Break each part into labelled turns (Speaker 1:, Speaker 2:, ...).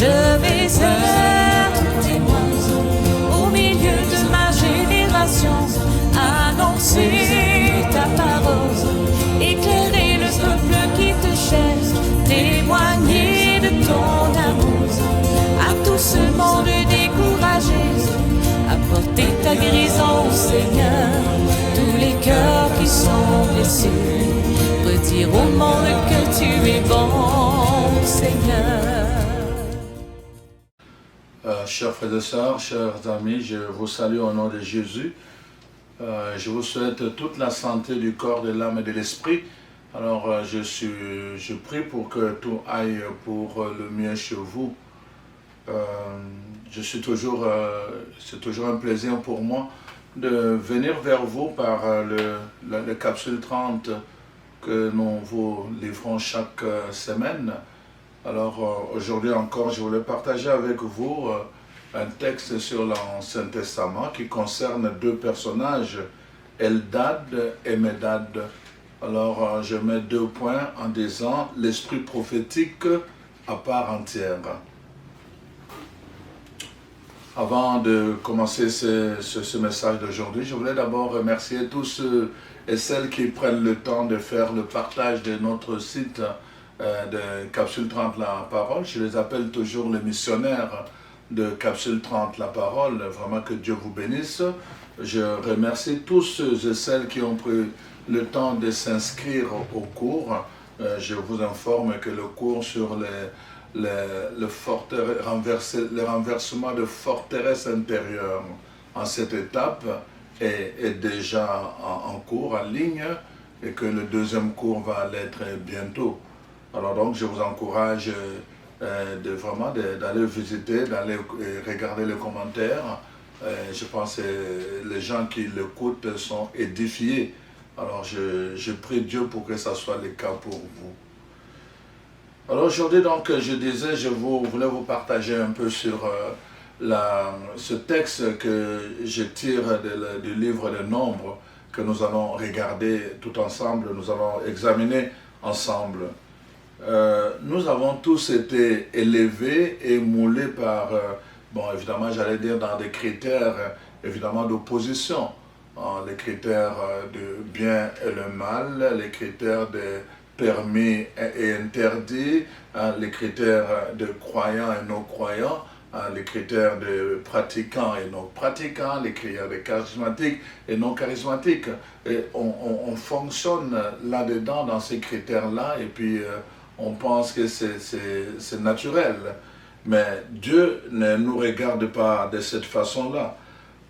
Speaker 1: Je vais être témoin au milieu de ma génération, annoncer ta parole, éclairer le peuple qui te cherche, témoigner de ton amour à tout ce monde découragé, apporter ta guérison, Seigneur, tous les cœurs qui sont blessés, redire au monde que tu es bon, Seigneur.
Speaker 2: Chers frères et sœurs, chers amis, je vous salue au nom de Jésus. Je vous souhaite toute la santé du corps, de l'âme et de l'esprit. Alors, je prie pour que tout aille pour le mieux chez vous. C'est toujours un plaisir pour moi de venir vers vous par le capsule 30 que nous vous livrons chaque semaine. Alors, aujourd'hui encore, je voulais partager avec vous un texte sur l'Ancien Testament qui concerne deux personnages, Eldad et Médad. Alors, je mets 2 points en disant l'esprit prophétique à part entière. Avant de commencer ce message d'aujourd'hui, je voulais d'abord remercier tous ceux et celles qui prennent le temps de faire le partage de notre site de Capsule 30 La Parole. Je les appelle toujours les missionnaires de Capsule 30 La Parole. Vraiment que Dieu vous bénisse. Je remercie tous ceux et celles qui ont pris le temps de s'inscrire au cours. Je vous informe que le cours sur le renversement de forteresse intérieure en cette étape est déjà en cours, en ligne, et que le deuxième cours va l'être bientôt. Alors donc je vous encourage vraiment d'aller visiter, d'aller regarder les commentaires. Je pense que les gens qui l'écoutent sont édifiés. Alors je prie Dieu pour que ça soit le cas pour vous. Alors aujourd'hui donc je disais, je voulais vous partager un peu sur ce texte que je tire du livre des Nombres que nous allons regarder tout ensemble, nous allons examiner ensemble. Nous avons tous été élevés et moulés par, bon évidemment j'allais dire dans des critères évidemment d'opposition, les critères de bien et le mal, les critères de permis et interdits, les critères de croyants et non-croyants, les critères de pratiquants et non-pratiquants, les critères de charismatiques et non-charismatiques. Et on fonctionne là-dedans dans ces critères-là et puis on pense que c'est naturel. Mais Dieu ne nous regarde pas de cette façon-là.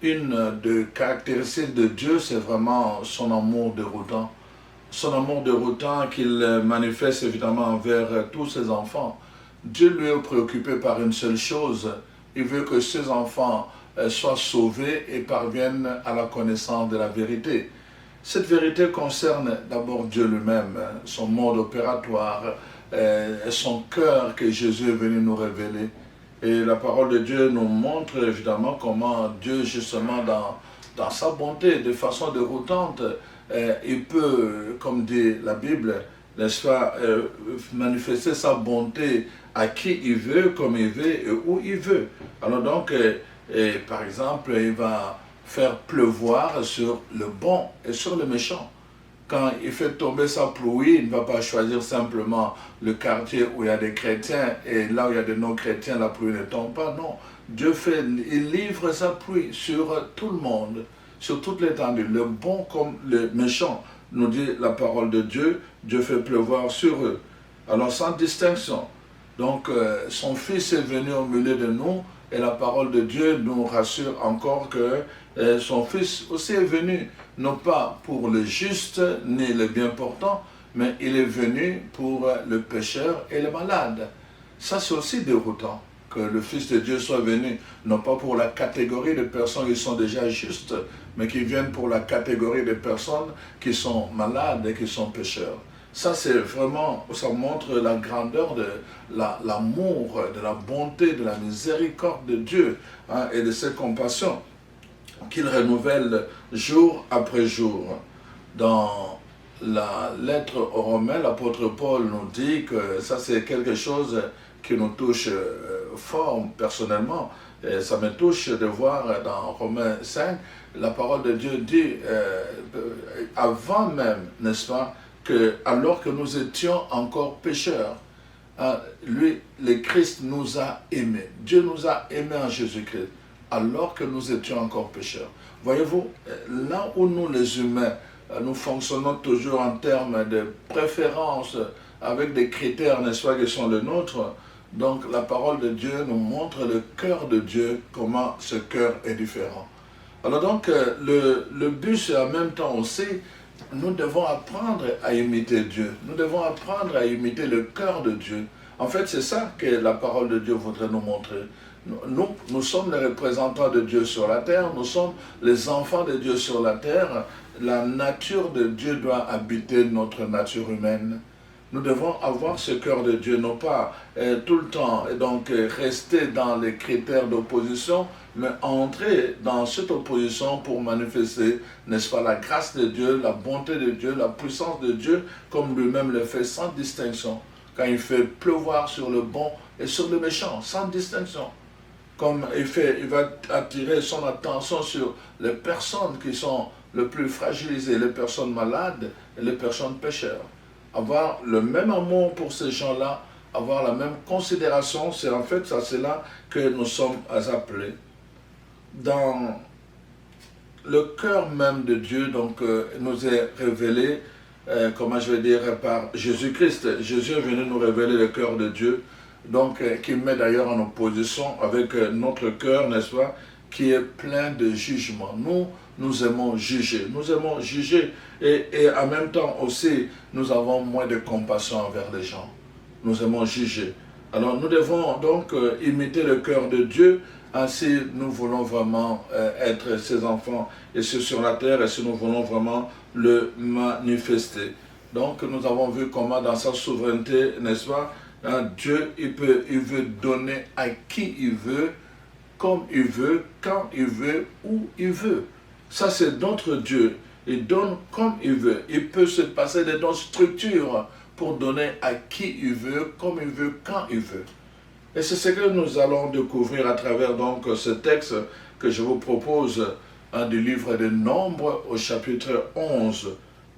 Speaker 2: Une des caractéristiques de Dieu, c'est vraiment son amour déroutant. Son amour déroutant qu'il manifeste évidemment envers tous ses enfants. Dieu lui est préoccupé par une seule chose. Il veut que ses enfants soient sauvés et parviennent à la connaissance de la vérité. Cette vérité concerne d'abord Dieu lui-même, son mode opératoire, son cœur que Jésus est venu nous révéler. Et la parole de Dieu nous montre évidemment comment Dieu, justement dans sa bonté, de façon déroutante, il peut, comme dit la Bible, n'est-ce pas, manifester sa bonté à qui il veut, comme il veut et où il veut. Alors donc, par exemple, il va faire pleuvoir sur le bon et sur le méchant. Quand il fait tomber sa pluie, il ne va pas choisir simplement le quartier où il y a des chrétiens et là où il y a des non-chrétiens, la pluie ne tombe pas. Non, Dieu il livre sa pluie sur tout le monde, sur toute l'étendue, le bon comme le méchant. Nous dit la parole de Dieu, Dieu fait pleuvoir sur eux. Alors sans distinction. Donc son Fils est venu au milieu de nous et la parole de Dieu nous rassure encore que son Fils aussi est venu, non pas pour le juste ni le bien portant, mais il est venu pour le pécheur et le malade. Ça c'est aussi déroutant, que le Fils de Dieu soit venu, non pas pour la catégorie de personnes qui sont déjà justes, mais qui viennent pour la catégorie de personnes qui sont malades et qui sont pécheurs. Ça c'est vraiment, ça montre la grandeur de l'amour, de la bonté, de la miséricorde de Dieu, hein, et de ses compassions qu'il renouvelle jour après jour. Dans la lettre aux Romains, l'apôtre Paul nous dit que ça c'est quelque chose qui nous touche fort personnellement. Et ça me touche de voir dans Romains 5, la parole de Dieu dit, avant même, n'est-ce pas, que alors que nous étions encore pécheurs, lui, le Christ nous a aimés. Dieu nous a aimés en Jésus-Christ, alors que nous étions encore pécheurs. Voyez-vous, là où nous les humains, nous fonctionnons toujours en termes de préférence, avec des critères, n'est-ce pas, qui sont les nôtres. Donc la parole de Dieu nous montre le cœur de Dieu, comment ce cœur est différent. Alors donc, le but, c'est en même temps aussi, nous devons apprendre à imiter Dieu. Nous devons apprendre à imiter le cœur de Dieu. En fait, c'est ça que la parole de Dieu voudrait nous montrer. Nous sommes les représentants de Dieu sur la terre, nous sommes les enfants de Dieu sur la terre. La nature de Dieu doit habiter notre nature humaine. Nous devons avoir ce cœur de Dieu, non pas tout le temps, et donc rester dans les critères d'opposition, mais entrer dans cette opposition pour manifester, n'est-ce pas, la grâce de Dieu, la bonté de Dieu, la puissance de Dieu, comme lui-même le fait sans distinction. Quand il fait pleuvoir sur le bon et sur le méchant, sans distinction. Comme il va attirer son attention sur les personnes qui sont les plus fragilisées, les personnes malades et les personnes pécheurs. Avoir le même amour pour ces gens-là, avoir la même considération, c'est en fait ça, c'est là que nous sommes appelés. Dans le cœur même de Dieu, donc, nous est révélé, comment je vais dire, par Jésus-Christ. Jésus est venu nous révéler le cœur de Dieu, donc qui met d'ailleurs en opposition avec notre cœur, n'est-ce pas, qui est plein de jugement. Nous aimons juger et en même temps aussi, nous avons moins de compassion envers les gens. Nous aimons juger. Alors nous devons donc imiter le cœur de Dieu, ainsi nous voulons vraiment être ses enfants ici sur la terre, et si nous voulons vraiment le manifester. Donc nous avons vu comment dans sa souveraineté, n'est-ce pas, Dieu il veut donner à qui il veut, comme il veut, quand il veut, où il veut. Ça, c'est notre Dieu. Il donne comme il veut. Il peut se passer de notre structure pour donner à qui il veut, comme il veut, quand il veut. Et c'est ce que nous allons découvrir à travers donc ce texte que je vous propose du livre des Nombres au chapitre 11.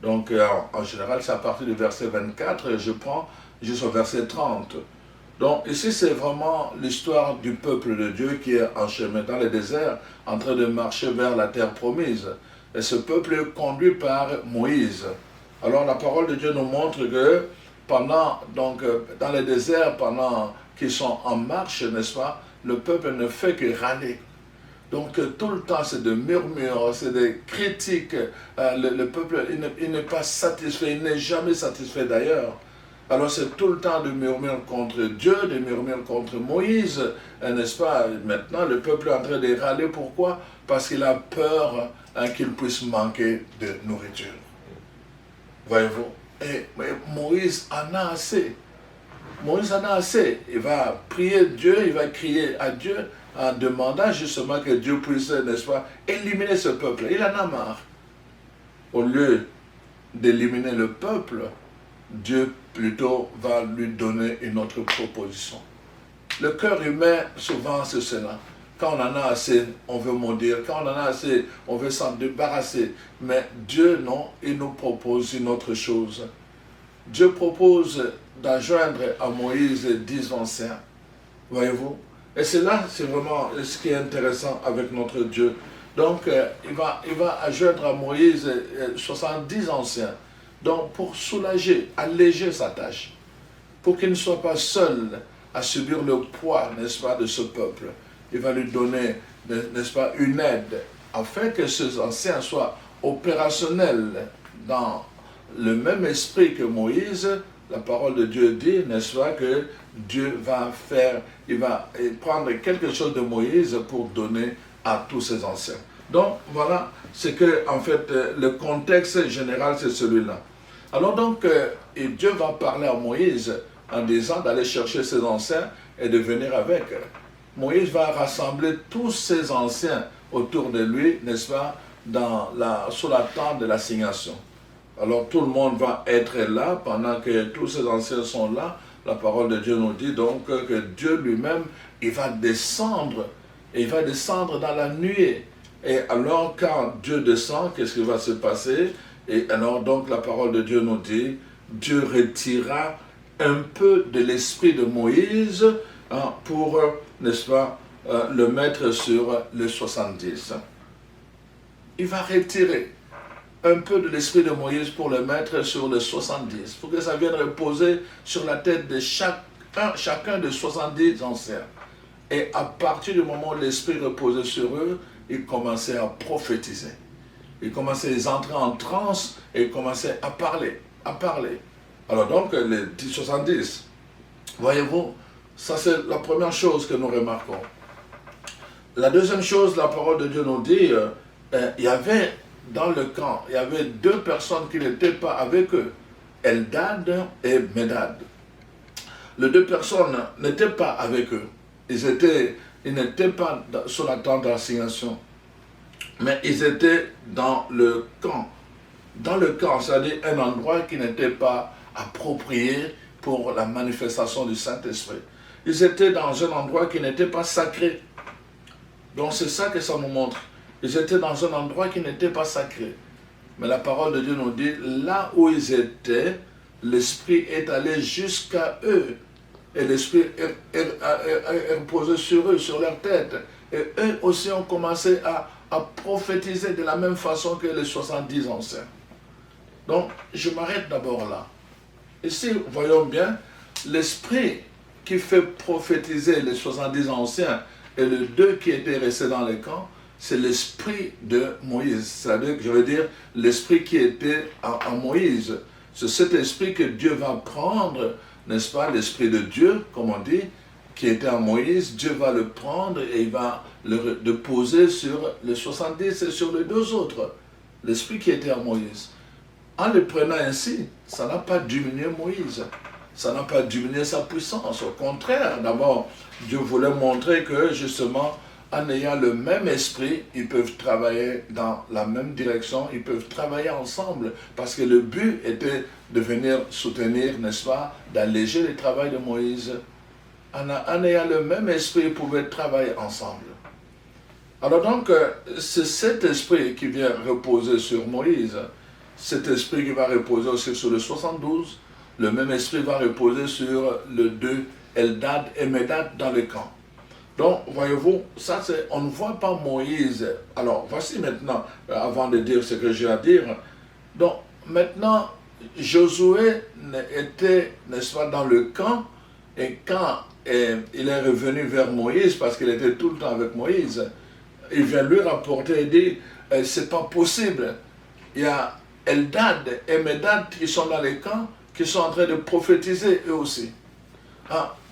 Speaker 2: Donc, en général, c'est à partir du verset 24 et je prends jusqu'au verset 30. Donc ici, c'est vraiment l'histoire du peuple de Dieu qui est en chemin dans le désert, en train de marcher vers la terre promise. Et ce peuple est conduit par Moïse. Alors la parole de Dieu nous montre que dans le désert, pendant qu'ils sont en marche, n'est-ce pas, le peuple ne fait que râler. Donc tout le temps, c'est des murmures, c'est des critiques. Le peuple, il n'est pas satisfait, il n'est jamais satisfait d'ailleurs. Alors c'est tout le temps des murmures contre Dieu, des murmures contre Moïse, n'est-ce pas? Maintenant, le peuple est en train de râler. Pourquoi? Parce qu'il a peur qu'il puisse manquer de nourriture. Voyez-vous? Et Moïse en a assez. Moïse en a assez. Il va prier Dieu, il va crier à Dieu en demandant justement que Dieu puisse, n'est-ce pas, éliminer ce peuple. Il en a marre. Au lieu d'éliminer le peuple, Dieu plutôt va lui donner une autre proposition. Le cœur humain, souvent, c'est cela. Quand on en a assez, on veut maudire. Quand on en a assez, on veut s'en débarrasser. Mais Dieu, non, il nous propose une autre chose. Dieu propose d'adjoindre à Moïse 10 anciens. Voyez-vous? Et c'est là, c'est vraiment ce qui est intéressant avec notre Dieu. Donc, il va adjoindre à Moïse 70 anciens. Donc, pour soulager, alléger sa tâche, pour qu'il ne soit pas seul à subir le poids, n'est-ce pas, de ce peuple, il va lui donner, n'est-ce pas, une aide, afin que ces anciens soient opérationnels dans le même esprit que Moïse. La parole de Dieu dit, n'est-ce pas, que Dieu va prendre quelque chose de Moïse pour donner à tous ces anciens. Donc, voilà, c'est que, en fait, le contexte général, c'est celui-là. Alors donc, et Dieu va parler à Moïse en disant d'aller chercher ses anciens et de venir avec. Moïse va rassembler tous ses anciens autour de lui, n'est-ce pas, sous la tente de l'assignation. Alors tout le monde va être là pendant que tous ces anciens sont là la parole de Dieu nous dit donc que Dieu lui-même, il va descendre dans la nuée. Et alors quand Dieu descend, qu'est-ce qui va se passer? Et alors donc la parole de Dieu nous dit, Dieu retira un peu de l'esprit de Moïse pour, n'est-ce pas, le mettre sur les 70. Il va retirer un peu de l'esprit de Moïse pour le mettre sur les 70, pour que ça vienne reposer sur la tête de chacun des 70 anciens. Et à partir du moment où l'esprit reposait sur eux, ils commençaient à prophétiser. Ils commençaient à entrer en transe et ils commençaient à parler. Alors donc, les 70, voyez-vous, ça c'est la première chose que nous remarquons. La deuxième chose, la parole de Dieu nous dit, il y avait dans le camp, il y avait deux personnes qui n'étaient pas avec eux, Eldad et Médad. Les deux personnes n'étaient pas avec eux. Ils n'étaient pas sur la tente d'assignation, mais ils étaient dans le camp. Dans le camp, c'est-à-dire un endroit qui n'était pas approprié pour la manifestation du Saint-Esprit. Ils étaient dans un endroit qui n'était pas sacré. Donc c'est ça que ça nous montre. Ils étaient dans un endroit qui n'était pas sacré. Mais la parole de Dieu nous dit, là où ils étaient, l'Esprit est allé jusqu'à eux. Et l'Esprit est reposé sur eux, sur leur tête. Et eux aussi ont commencé à prophétiser de la même façon que les 70 anciens. Donc, je m'arrête d'abord là. Ici, voyons bien, l'Esprit qui fait prophétiser les 70 anciens et les deux qui étaient restés dans les camps, c'est l'Esprit de Moïse. C'est-à-dire que je veux dire, l'Esprit qui était en Moïse. C'est cet Esprit que Dieu va prendre, n'est-ce pas, l'Esprit de Dieu, comme on dit, qui était en Moïse, Dieu va le prendre et il va le déposer sur les 70 et sur les deux autres. L'Esprit qui était en Moïse. En le prenant ainsi, ça n'a pas diminué Moïse. Ça n'a pas diminué sa puissance. Au contraire, d'abord, Dieu voulait montrer que justement, en ayant le même esprit, ils peuvent travailler dans la même direction, ils peuvent travailler ensemble, parce que le but était de venir soutenir, n'est-ce pas, d'alléger le travail de Moïse. En ayant le même esprit, ils pouvaient travailler ensemble. Alors donc, c'est cet esprit qui vient reposer sur Moïse, cet esprit qui va reposer aussi sur le 72, le même esprit va reposer sur le 2, Eldad et Médad dans le camp. Donc, voyez-vous, ça c'est, on ne voit pas Moïse. Alors, voici maintenant, avant de dire ce que j'ai à dire, donc maintenant, Josué était, n'est-ce pas, dans le camp, et quand il est revenu vers Moïse, parce qu'il était tout le temps avec Moïse, il vient lui rapporter et dit, c'est pas possible, il y a Eldad et Médad qui sont dans les camps, qui sont en train de prophétiser eux aussi.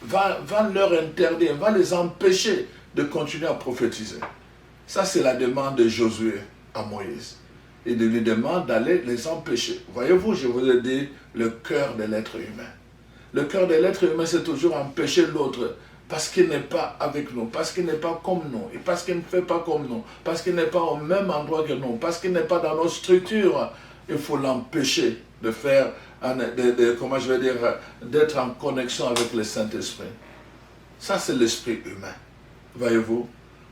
Speaker 2: Va leur interdire, va les empêcher de continuer à prophétiser. Ça, c'est la demande de Josué à Moïse. Il lui demande d'aller les empêcher. Voyez-vous, je vous ai dit, le cœur de l'être humain. Le cœur de l'être humain, c'est toujours empêcher l'autre parce qu'il n'est pas avec nous, parce qu'il n'est pas comme nous, et parce qu'il ne fait pas comme nous, parce qu'il n'est pas au même endroit que nous, parce qu'il n'est pas dans nos structures. Il faut l'empêcher de faire, comment je vais dire, d'être en connexion avec le Saint-Esprit. Ça, c'est l'esprit humain. Voyez-vous,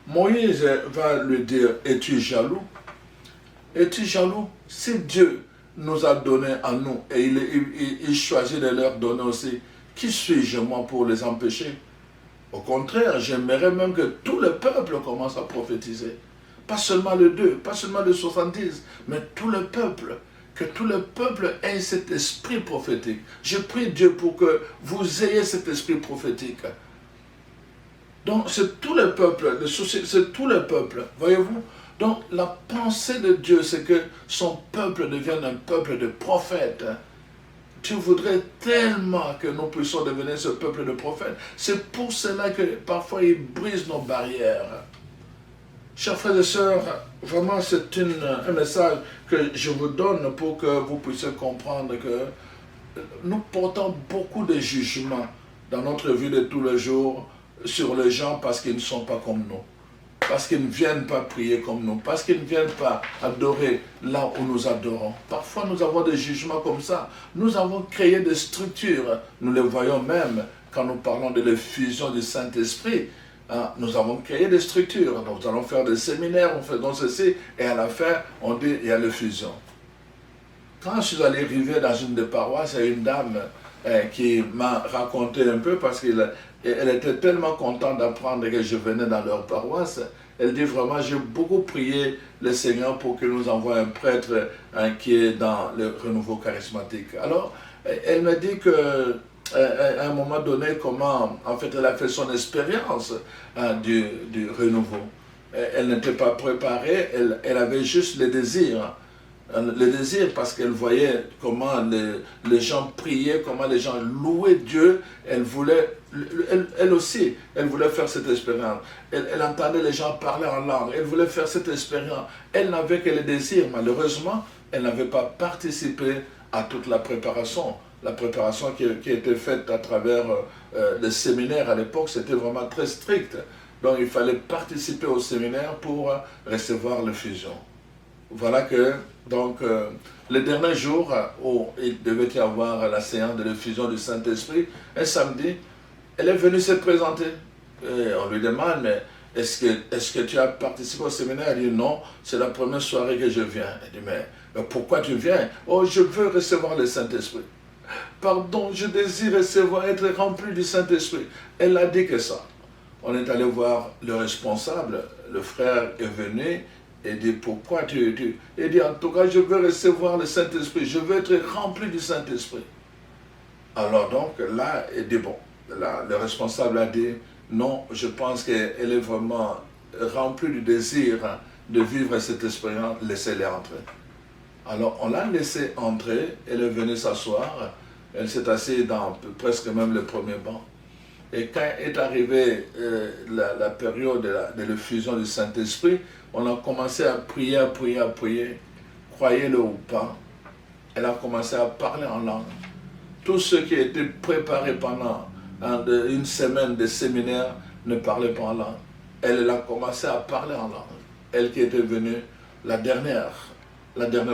Speaker 2: Moïse va lui dire, es-tu jaloux? Es-tu jaloux? Si Dieu nous a donné à nous et il choisit de leur donner aussi, qui suis-je moi pour les empêcher? Au contraire, j'aimerais même que tout le peuple commence à prophétiser. Pas seulement le 2, pas seulement le 70, mais tout le peuple. Que tout le peuple ait cet esprit prophétique. Je prie Dieu pour que vous ayez cet esprit prophétique. Donc c'est tout le peuple, le souci, c'est tout le peuple, voyez-vous. Donc la pensée de Dieu, c'est que son peuple devienne un peuple de prophètes. Dieu voudrait tellement que nous puissions devenir ce peuple de prophètes. C'est pour cela que parfois il brise nos barrières. Chers frères et sœurs, vraiment c'est un message que je vous donne pour que vous puissiez comprendre que nous portons beaucoup de jugements dans notre vie de tous les jours sur les gens parce qu'ils ne sont pas comme nous. parce qu'ils ne viennent pas prier comme nous, parce qu'ils ne viennent pas adorer là où nous adorons. Parfois, nous avons des jugements comme ça. Nous avons créé des structures. Nous les voyons même quand nous parlons de l'effusion du Saint-Esprit. Nous avons créé des structures. Nous allons faire des séminaires, on fait donc ceci, et à la fin, on dit il y a l'effusion. Quand je suis allé arriver dans une des paroisses, il y a une dame qui m'a raconté un peu parce qu'elle était tellement contente d'apprendre que je venais dans leur paroisse. Elle dit vraiment, j'ai beaucoup prié le Seigneur pour qu'il nous envoie un prêtre qui est dans le renouveau charismatique. Alors, elle me dit que à un moment donné, comment, en fait, elle a fait son expérience du renouveau. Elle n'était pas préparée, elle avait juste le désir parce qu'elle voyait comment les gens priaient, comment les gens louaient Dieu. Elle voulait, elle aussi, elle voulait faire cette expérience. Elle entendait les gens parler en langue, elle voulait faire cette expérience. Elle n'avait que le désir. Malheureusement, elle n'avait pas participé à toute la préparation. La préparation qui était faite à travers le séminaire à l'époque, c'était vraiment très strict. Donc il fallait participer au séminaire pour recevoir l'effusion. Voilà que, donc, le dernier jour où il devait y avoir la séance de l'effusion du Saint-Esprit, un samedi, elle est venue se présenter. Et on lui demande, mais est-ce que tu as participé au séminaire? Elle dit, non, c'est la première soirée que je viens. Elle dit, mais pourquoi tu viens? Oh, je veux recevoir le Saint-Esprit. Pardon, je désire recevoir, être rempli du Saint-Esprit. Elle a dit que ça. On est allé voir le responsable, le frère est venu, et dit, pourquoi tu... Il dit, en tout cas, je veux recevoir le Saint-Esprit, je veux être rempli du Saint-Esprit. Alors donc, là, il dit, bon, là, le responsable a dit, non, je pense qu'elle est vraiment remplie du désir de vivre cette expérience, laissez-la entrer. Alors, on l'a laissée entrer, elle est venue s'asseoir, elle s'est assise dans presque même le premier banc. Et quand est arrivée la période de l'effusion du Saint-Esprit, on a commencé à prier, croyez-le ou pas, elle a commencé à parler en langue. Tous ceux qui étaient préparés pendant une semaine de séminaire ne parlaient pas en langue. Elle a commencé à parler en langue. Elle qui était venue la dernière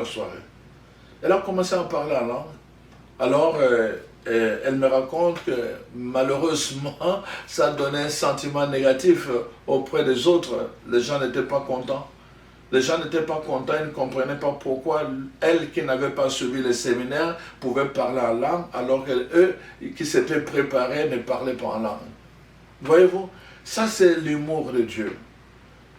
Speaker 2: soirée. Elle a commencé à parler en langue. Alors, elle me raconte que malheureusement, ça donnait un sentiment négatif auprès des autres. Les gens n'étaient pas contents. Les gens n'étaient pas contents, ils ne comprenaient pas pourquoi elle qui n'avait pas suivi le séminaire pouvait parler en langue, alors qu'eux qui s'étaient préparés ne parlaient pas en langue. Voyez-vous, ça c'est l'humour de Dieu.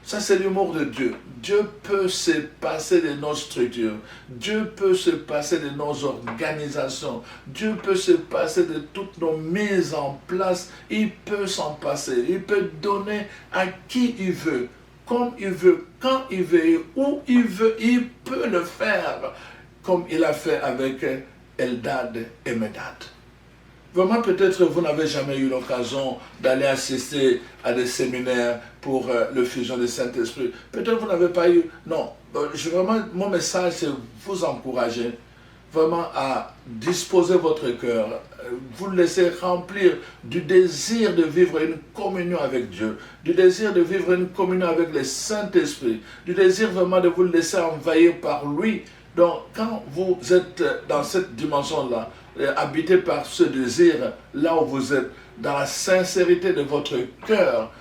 Speaker 2: Ça, c'est l'humour de Dieu. Dieu peut se passer de nos structures. Dieu peut se passer de nos organisations. Dieu peut se passer de toutes nos mises en place. Il peut s'en passer. Il peut donner à qui il veut, comme il veut, quand il veut, où il veut. Il peut le faire comme il a fait avec Eldad et Medad. Vraiment, peut-être vous n'avez jamais eu l'occasion d'aller assister à des séminaires pour l'effusion du Saint-Esprit. Peut-être vous n'avez pas eu... Non, vraiment, mon message, c'est vous encourager vraiment à disposer votre cœur, vous laisser remplir du désir de vivre une communion avec Dieu, du désir de vivre une communion avec le Saint-Esprit, du désir vraiment de vous laisser envahir par lui. Donc, quand vous êtes dans cette dimension-là, habité par ce désir, là où vous êtes, dans la sincérité de votre cœur,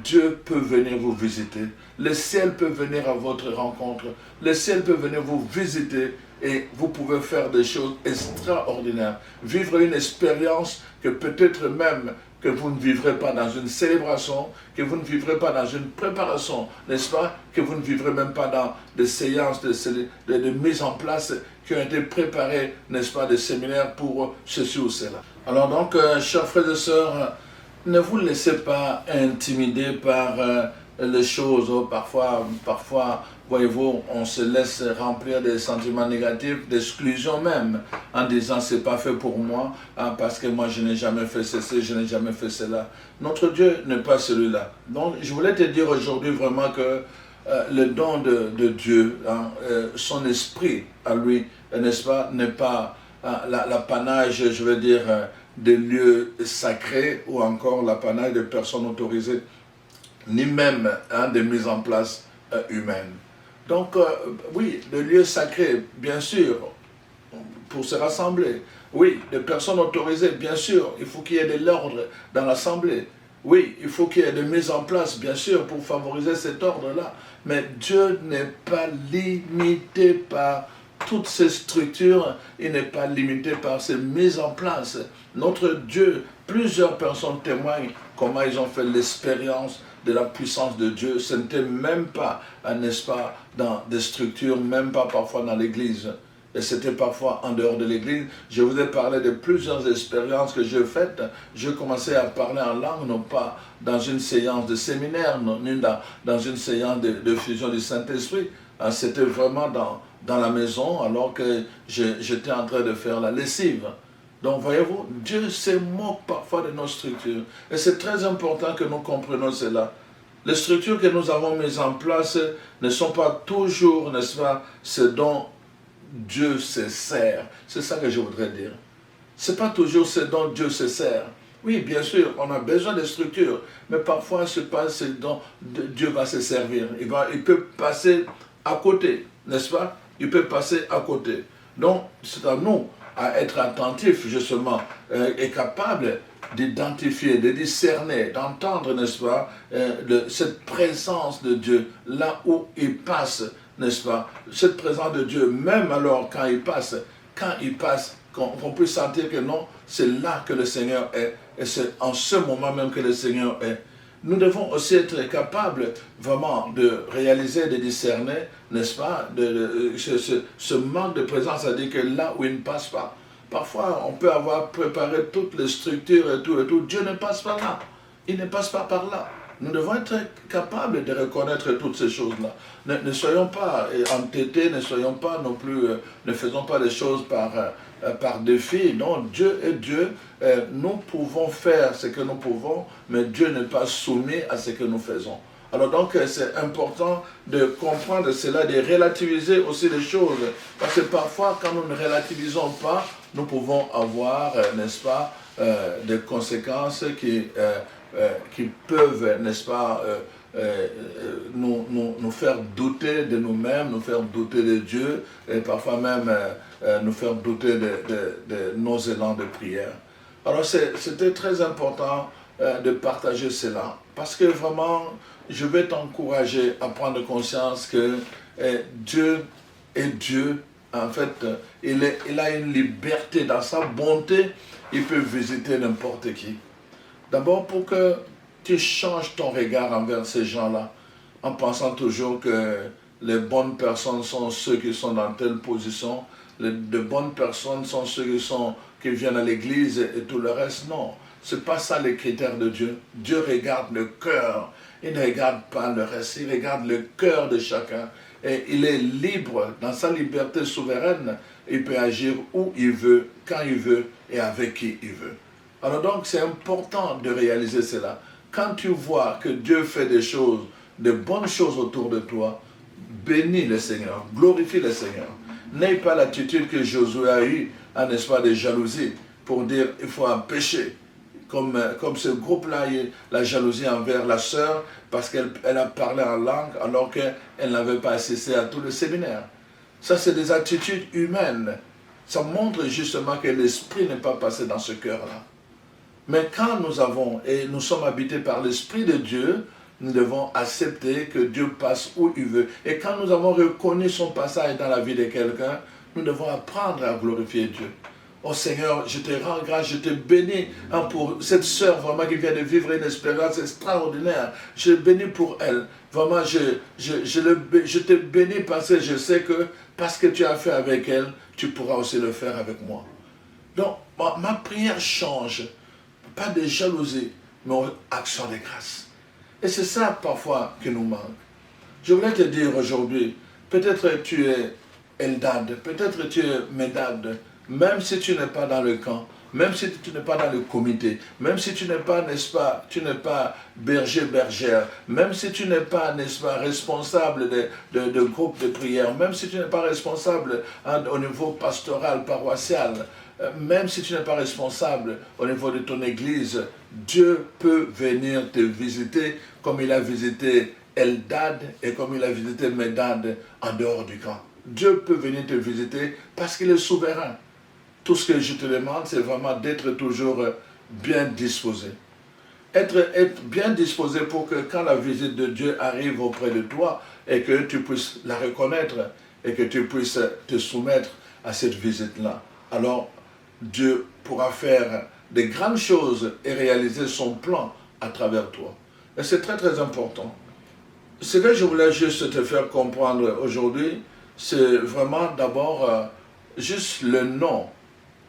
Speaker 2: Dieu peut venir vous visiter. Le ciel peut venir à votre rencontre. Le ciel peut venir vous visiter et vous pouvez faire des choses extraordinaires. Vivre une expérience que peut-être même que vous ne vivrez pas dans une célébration, que vous ne vivrez pas dans une préparation, n'est-ce pas? Que vous ne vivrez même pas dans des séances de mise en place qui ont été préparées, n'est-ce pas, des séminaires pour ceci ou cela. Alors donc, chers frères et sœurs, ne vous laissez pas intimider par les choses. Parfois, voyez-vous, on se laisse remplir des sentiments négatifs, d'exclusion même, en disant c'est pas fait pour moi, parce que moi je n'ai jamais fait ceci, je n'ai jamais fait cela. Notre Dieu n'est pas celui-là. Donc je voulais te dire aujourd'hui vraiment que le don de Dieu, son esprit à lui, n'est-ce pas, n'est pas l'apanage, je veux dire, des lieux sacrés ou encore l'apanage de personnes autorisées. ni même de mise en place humaine. Donc, oui, le lieu sacré, bien sûr, pour se rassembler. Oui, les personnes autorisées, bien sûr, il faut qu'il y ait de l'ordre dans l'assemblée. Oui, il faut qu'il y ait de mise en place, bien sûr, pour favoriser cet ordre-là. Mais Dieu n'est pas limité par toutes ces structures, il n'est pas limité par ces mises en place. Notre Dieu, plusieurs personnes témoignent comment ils ont fait l'expérience de la puissance de Dieu. Ce n'était même pas, n'est-ce pas, dans des structures, même pas parfois dans l'église. Et c'était parfois en dehors de l'église. Je vous ai parlé de plusieurs expériences que j'ai faites. Je commençais à parler en langue, non pas dans une séance de séminaire, ni dans une séance de fusion du Saint-Esprit. C'était vraiment dans la maison, alors que j'étais en train de faire la lessive. Donc, voyez-vous, Dieu se moque parfois de nos structures. Et c'est très important que nous comprenions cela. Les structures que nous avons mises en place ne sont pas toujours, n'est-ce pas, ce dont Dieu se sert. C'est ça que je voudrais dire. Ce n'est pas toujours ce dont Dieu se sert. Oui, bien sûr, on a besoin de structures, mais parfois ce n'est pas ce dont Dieu va se servir. Il peut passer à côté, n'est-ce pas? Il peut passer à côté. Donc, c'est à nous à être attentifs, justement, et capables d'identifier, de discerner, d'entendre, n'est-ce pas, cette présence de Dieu là où il passe, n'est-ce pas, cette présence de Dieu, même alors quand il passe, qu'on puisse sentir que non, c'est là que le Seigneur est, et c'est en ce moment même que le Seigneur est. Nous devons aussi être capables vraiment de réaliser, de discerner, n'est-ce pas, ce manque de présence, c'est-à-dire que là où il ne passe pas. Parfois, on peut avoir préparé toutes les structures et tout, Dieu ne passe pas là, il ne passe pas par là. Nous devons être capables de reconnaître toutes ces choses-là. Ne soyons pas entêtés, ne soyons pas non plus, ne faisons pas les choses par défi. Non, Dieu est Dieu. Nous pouvons faire ce que nous pouvons, mais Dieu n'est pas soumis à ce que nous faisons. Alors donc, c'est important de comprendre cela, de relativiser aussi les choses. Parce que parfois, quand nous ne relativisons pas, nous pouvons avoir, n'est-ce pas, des conséquences qui peuvent, n'est-ce pas, nous faire douter de nous-mêmes, nous faire douter de Dieu, et parfois même nous faire douter de nos élans de prière. Alors c'était très important de partager cela, parce que vraiment, je vais t'encourager à prendre conscience que Dieu est Dieu. En fait, il a une liberté dans sa bonté, il peut visiter n'importe qui. D'abord pour que tu changes ton regard envers ces gens-là, en pensant toujours que les bonnes personnes sont ceux qui sont dans telle position, les bonnes personnes sont ceux qui viennent à l'église et tout le reste. Non, ce n'est pas ça les critères de Dieu. Dieu regarde le cœur, il ne regarde pas le reste, il regarde le cœur de chacun. Et il est libre, dans sa liberté souveraine, il peut agir où il veut, quand il veut et avec qui il veut. Alors donc c'est important de réaliser cela. Quand tu vois que Dieu fait des choses, de bonnes choses autour de toi, bénis le Seigneur, glorifie le Seigneur. N'aie pas l'attitude que Josué a eue, n'est-ce pas, de jalousie, pour dire il faut empêcher. Comme ce groupe-là, la jalousie envers la sœur, parce qu'elle a parlé en langue alors qu'elle n'avait pas assisté à tout le séminaire. Ça, c'est des attitudes humaines. Ça montre justement que l'esprit n'est pas passé dans ce cœur-là. Mais quand nous sommes habités par l'Esprit de Dieu, nous devons accepter que Dieu passe où il veut. Et quand nous avons reconnu son passage dans la vie de quelqu'un, nous devons apprendre à glorifier Dieu. Oh Seigneur, je te rends grâce, je te bénis pour cette sœur vraiment qui vient de vivre une expérience extraordinaire. Je bénis pour elle. Vraiment, je te bénis parce que je sais que parce que tu as fait avec elle, tu pourras aussi le faire avec moi. Donc, ma prière change. Pas de jalousie, mais action de grâce. Et c'est ça parfois qui nous manque. Je voulais te dire aujourd'hui, peut-être tu es Eldad, peut-être tu es Medad, même si tu n'es pas dans le camp, même si tu n'es pas dans le comité, même si tu n'es pas, n'est-ce pas, tu n'es pas bergère, même si tu n'es pas, n'est-ce pas, responsable de groupe de prière, même si tu n'es pas responsable au niveau pastoral, paroissial, même si tu n'es pas responsable au niveau de ton église, Dieu peut venir te visiter comme il a visité Eldad et comme il a visité Medad en dehors du camp. Dieu peut venir te visiter parce qu'il est souverain. Tout ce que je te demande, c'est vraiment d'être toujours bien disposé. Être bien disposé pour que quand la visite de Dieu arrive auprès de toi et que tu puisses la reconnaître et que tu puisses te soumettre à cette visite-là. Alors, Dieu pourra faire de grandes choses et réaliser son plan à travers toi. Et c'est très très important. Ce que je voulais juste te faire comprendre aujourd'hui, c'est vraiment d'abord juste le nom.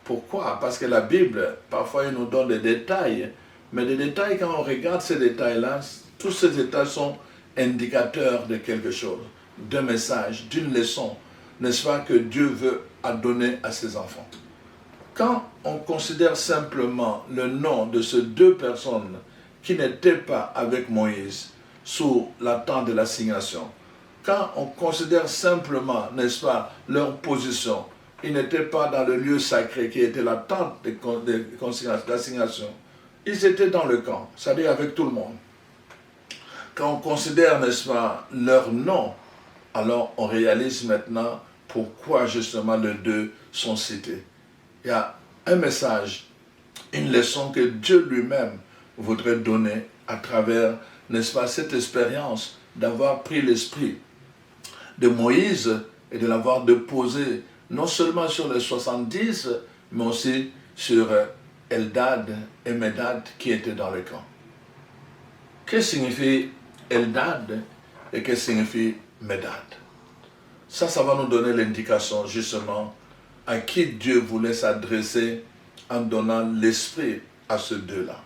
Speaker 2: Pourquoi? Parce que la Bible, parfois, il nous donne des détails. Mais des détails, quand on regarde ces détails-là, tous ces détails sont indicateurs de quelque chose, d'un message, d'une leçon, n'est-ce pas, que Dieu veut donner à ses enfants. Quand on considère simplement le nom de ces deux personnes qui n'étaient pas avec Moïse sous la tente de l'assignation, quand on considère simplement, n'est-ce pas, leur position, ils n'étaient pas dans le lieu sacré qui était la tente d'assignation, ils étaient dans le camp, c'est-à-dire avec tout le monde. Quand on considère, n'est-ce pas, leur nom, alors on réalise maintenant pourquoi justement les deux sont cités. Il y a un message, une leçon que Dieu lui-même voudrait donner à travers, n'est-ce pas, cette expérience d'avoir pris l'esprit de Moïse et de l'avoir déposé non seulement sur les 70, mais aussi sur Eldad et Medad qui étaient dans le camp. Que signifie Eldad et que signifie Medad? Ça va nous donner l'indication justement à qui Dieu voulait s'adresser en donnant l'esprit à ces deux-là.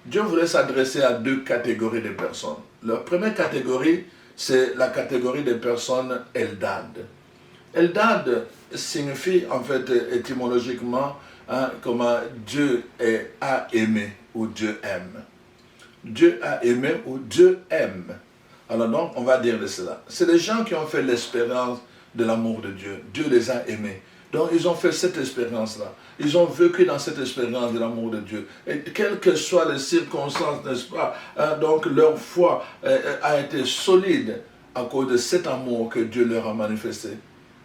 Speaker 2: Dieu voulait s'adresser à deux catégories de personnes. La première catégorie, c'est la catégorie des personnes Eldad. Eldad signifie en fait étymologiquement comment Dieu a aimé ou Dieu aime. Dieu a aimé ou Dieu aime. Alors donc, on va dire de cela. C'est les gens qui ont fait l'expérience de l'amour de Dieu. Dieu les a aimés. Donc, ils ont fait cette expérience-là. Ils ont vécu dans cette expérience de l'amour de Dieu. Et quelles que soient les circonstances, n'est-ce pas, donc leur foi a été solide à cause de cet amour que Dieu leur a manifesté.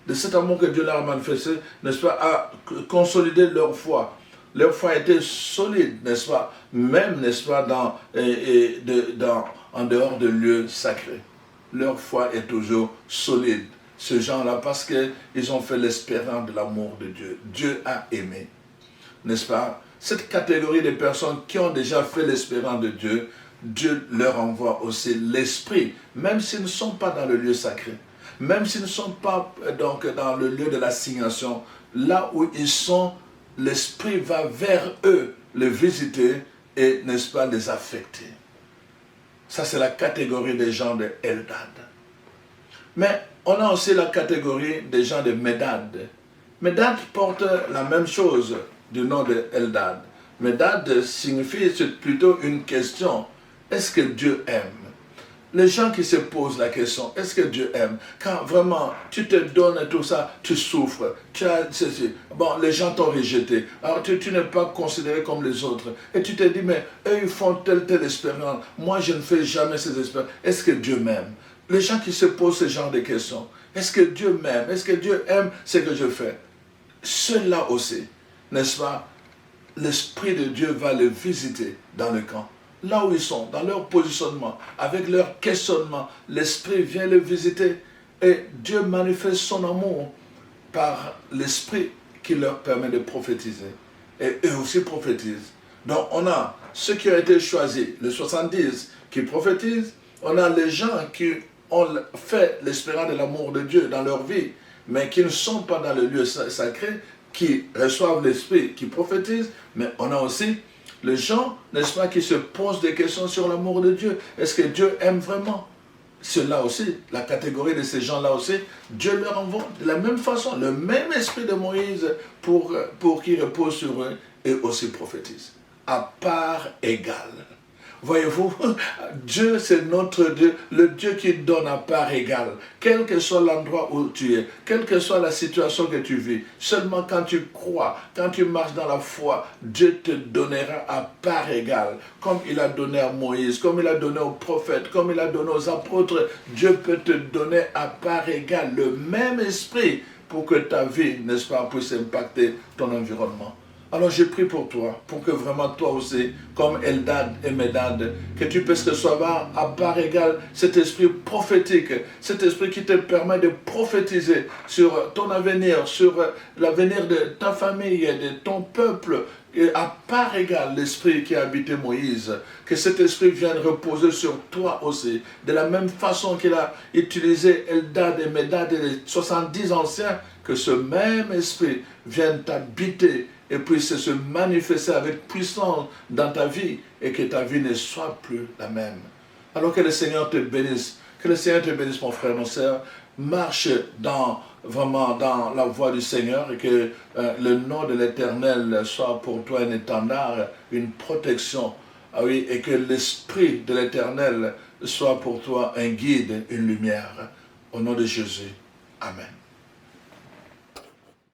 Speaker 2: De cet amour que Dieu leur a manifesté, n'est-ce pas, a consolidé leur foi. Leur foi a été solide, n'est-ce pas, même, n'est-ce pas, en dehors de lieux sacrés. Leur foi est toujours solide. Ces gens-là, parce qu'ils ont fait l'expérience de l'amour de Dieu. Dieu a aimé, n'est-ce pas? Cette catégorie de personnes qui ont déjà fait l'expérience de Dieu, Dieu leur envoie aussi l'esprit, même s'ils ne sont pas dans le lieu sacré, même s'ils ne sont pas donc dans le lieu de l'assignation, là où ils sont, l'esprit va vers eux, les visiter et, n'est-ce pas, les affecter. Ça, c'est la catégorie des gens de Eldad. Mais on a aussi la catégorie des gens de Medad. Medad porte la même chose du nom de Eldad. Medad signifie, c'est plutôt une question. Est-ce que Dieu aime? Les gens qui se posent la question, est-ce que Dieu aime? Quand vraiment tu te donnes et tout ça, tu souffres, tu as ceci. Bon, les gens t'ont rejeté, alors tu n'es pas considéré comme les autres. Et tu te dis, mais eux ils font telle expérience, moi je ne fais jamais ces expériences. Est-ce que Dieu m'aime? Les gens qui se posent ce genre de questions, est-ce que Dieu m'aime? Est-ce que Dieu aime ce que je fais? Ceux-là aussi, n'est-ce pas? L'Esprit de Dieu va les visiter dans le camp. Là où ils sont, dans leur positionnement, avec leur questionnement, l'Esprit vient les visiter et Dieu manifeste son amour par l'Esprit qui leur permet de prophétiser. Et eux aussi prophétisent. Donc on a ceux qui ont été choisis, les 70 qui prophétisent, on a les gens qui ont fait l'expérience de l'amour de Dieu dans leur vie, mais qui ne sont pas dans le lieu sacré, qui reçoivent l'Esprit, qui prophétisent, mais on a aussi les gens, n'est-ce pas, qui se posent des questions sur l'amour de Dieu. Est-ce que Dieu aime vraiment? Ceux-là aussi, la catégorie de ces gens-là aussi, Dieu leur envoie de la même façon, le même esprit de Moïse pour qu'il repose sur eux et aussi prophétise. À part égale. Voyez-vous, Dieu, c'est notre Dieu, le Dieu qui donne à part égale. Quel que soit l'endroit où tu es, quelle que soit la situation que tu vis, seulement quand tu crois, quand tu marches dans la foi, Dieu te donnera à part égale. Comme il a donné à Moïse, comme il a donné aux prophètes, comme il a donné aux apôtres, Dieu peut te donner à part égale le même esprit pour que ta vie, n'est-ce pas, puisse impacter ton environnement. Alors je prie pour toi, pour que vraiment toi aussi, comme Eldad et Medad, que tu puisses recevoir à part égale cet esprit prophétique, cet esprit qui te permet de prophétiser sur ton avenir, sur l'avenir de ta famille et de ton peuple, et à part égale l'esprit qui a habité Moïse, que cet esprit vienne reposer sur toi aussi, de la même façon qu'il a utilisé Eldad et Medad et les 70 anciens, que ce même esprit vienne t'habiter et puisse se manifester avec puissance dans ta vie et que ta vie ne soit plus la même. Alors que le Seigneur te bénisse, que le Seigneur te bénisse mon frère, mon sœur, marche vraiment dans la voie du Seigneur et que le nom de l'Éternel soit pour toi un étendard, une protection, oui, et que l'Esprit de l'Éternel soit pour toi un guide, une lumière. Au nom de Jésus. Amen.